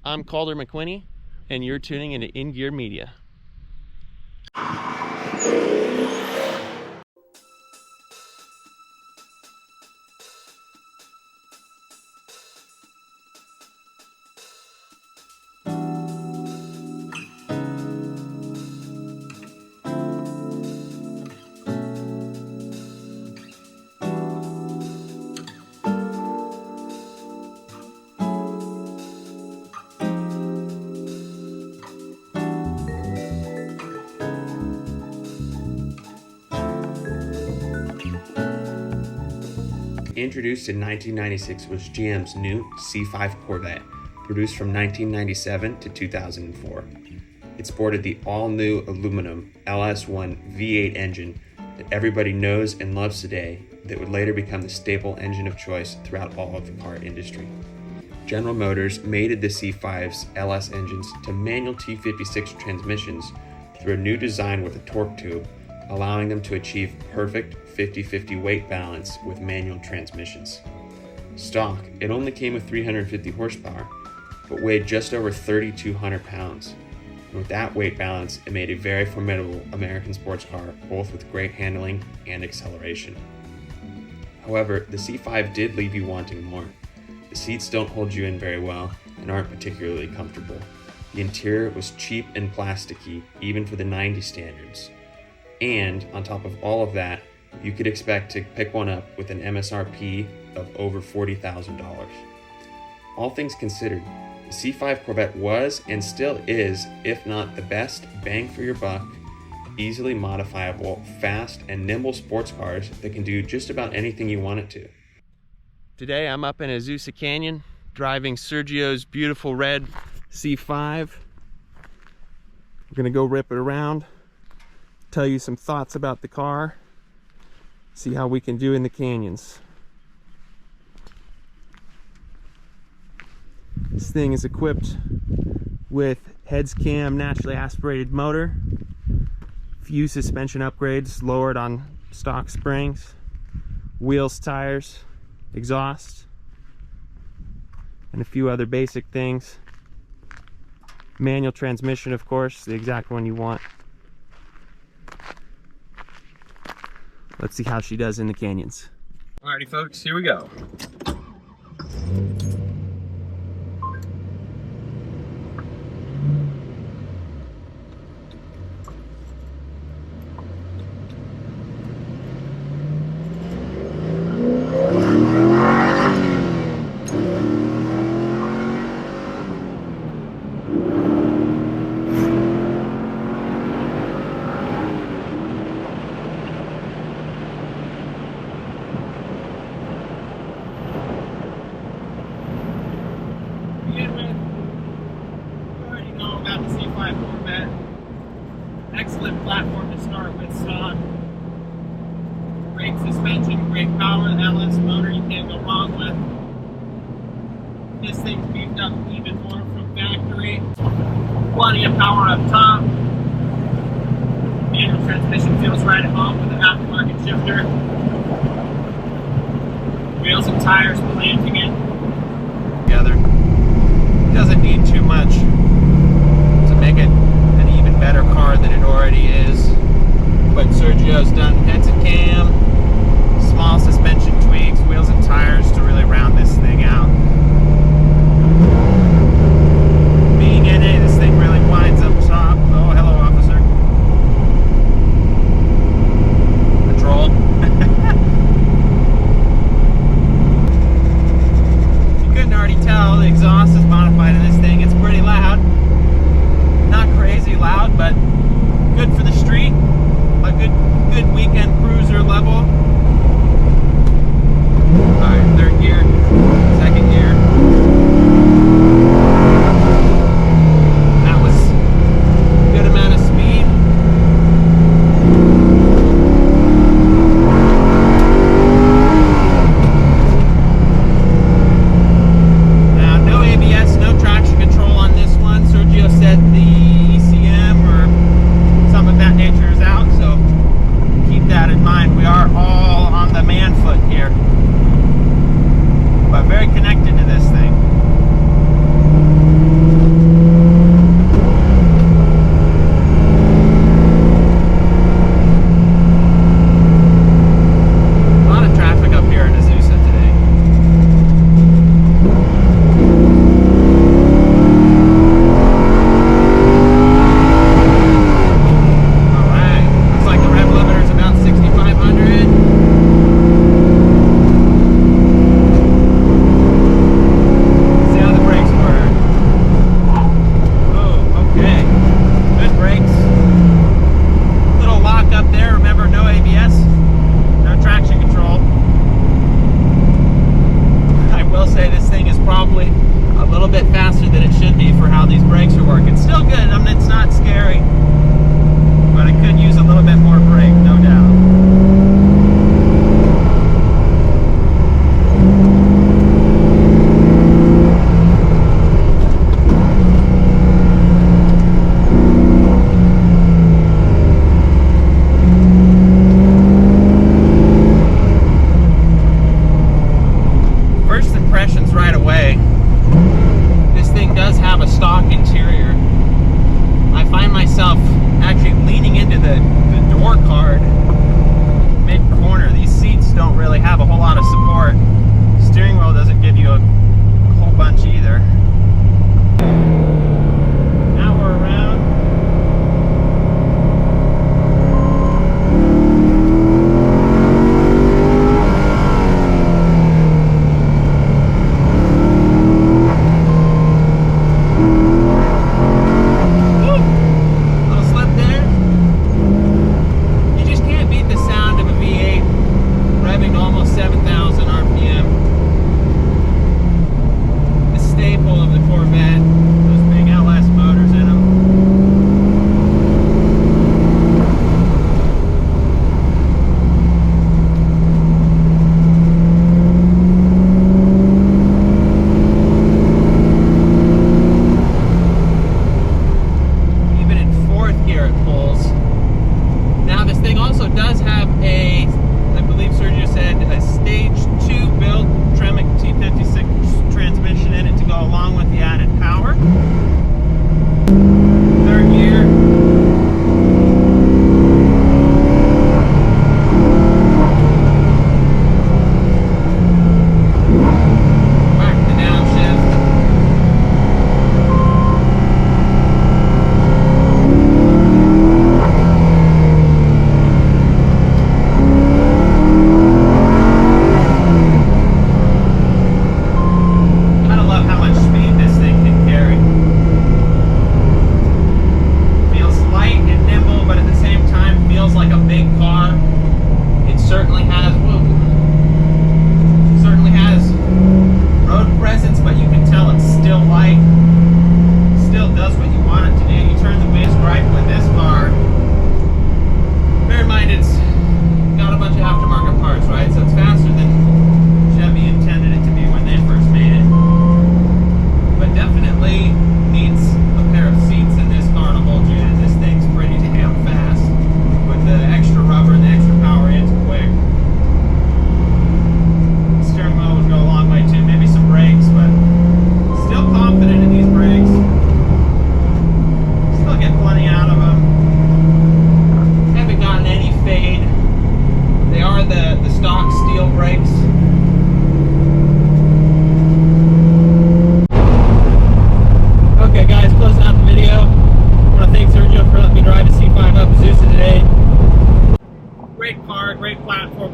I'm Calder McWhinney, and you're tuning into In Gear Media. Introduced in 1996 was GM's new C5 Corvette, produced from 1997 to 2004. It sported the all-new aluminum LS1 V8 engine that everybody knows and loves today, that would later become the staple engine of choice throughout all of the car industry. General Motors mated the C5's LS engines to manual T56 transmissions through a new design with a torque tube, allowing them to achieve perfect 50-50 weight balance with manual transmissions. Stock, it only came with 350 horsepower, but weighed just over 3,200 pounds. And with that weight balance, it made a very formidable American sports car, both with great handling and acceleration. However, the C5 did leave you wanting more. The seats don't hold you in very well and aren't particularly comfortable. The interior was cheap and plasticky, even for the 90s standards. And on top of all of that, you could expect to pick one up with an MSRP of over $40,000. All things considered, the C5 Corvette was and still is, if not the best bang for your buck, easily modifiable, fast and nimble sports cars that can do just about anything you want it to. Today I'm up in Azusa Canyon driving Sergio's beautiful red C5. We're gonna go rip it around, tell you some thoughts about the car, see how we can do in the canyons. This thing is equipped with heads cam naturally aspirated motor, few suspension upgrades lowered on stock springs, wheels, tires, exhaust, and a few other basic things. Manual transmission, of course, the exact one you want. Let's see how she does in the canyons. Alrighty folks, here we go. Corvette. Excellent platform to start with, stock. Great suspension, great power, the LS motor you can't go wrong with. This thing's beefed up even more from factory. Plenty of power up top. Manual transmission feels right at home with an aftermarket shifter. Wheels and tires planting it together. Doesn't need too much to make it an even better car than it already is. But Sergio's done heads and cam, small suspension tweaks, wheels and tires to really round this thing out. Being in it, this thing really winds up top. Oh, hello, officer. Patrol. You couldn't already tell, the exhaust is modified in this thing. It's pretty loud. Not crazy loud, but good for the street. A good weekend cruiser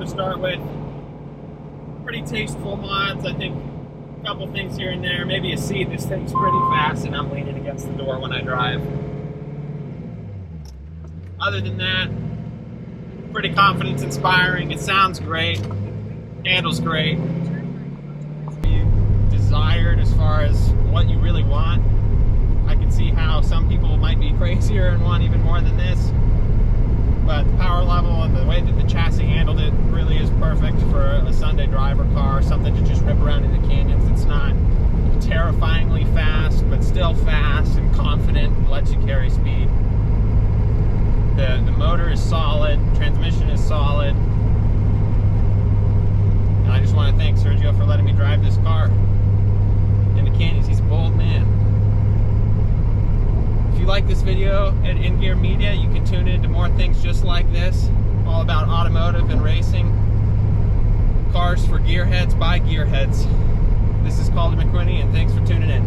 to start with. Pretty tasteful mods. I think a couple things here and there. Maybe a seat. This thing's pretty fast and I'm leaning against the door when I drive. Other than that, pretty confidence inspiring. It sounds great. Handles great. Desired as far as what you really want. I can see how some people might be crazier and want even more than this. But the power level and the way that the chassis handled it really is perfect for a Sunday driver car, something to just rip around in the canyons. It's not terrifyingly fast, but still fast and confident and lets you carry speed. The motor is solid, transmission is solid. And I just want to thank Sergio for letting me drive this car in the canyons. He's a bold man. If you like this video at In Gear Media, you can tune into more things just like this, all about automotive and racing. Cars for gearheads by gearheads. This is Calder McWhinney, and thanks for tuning in.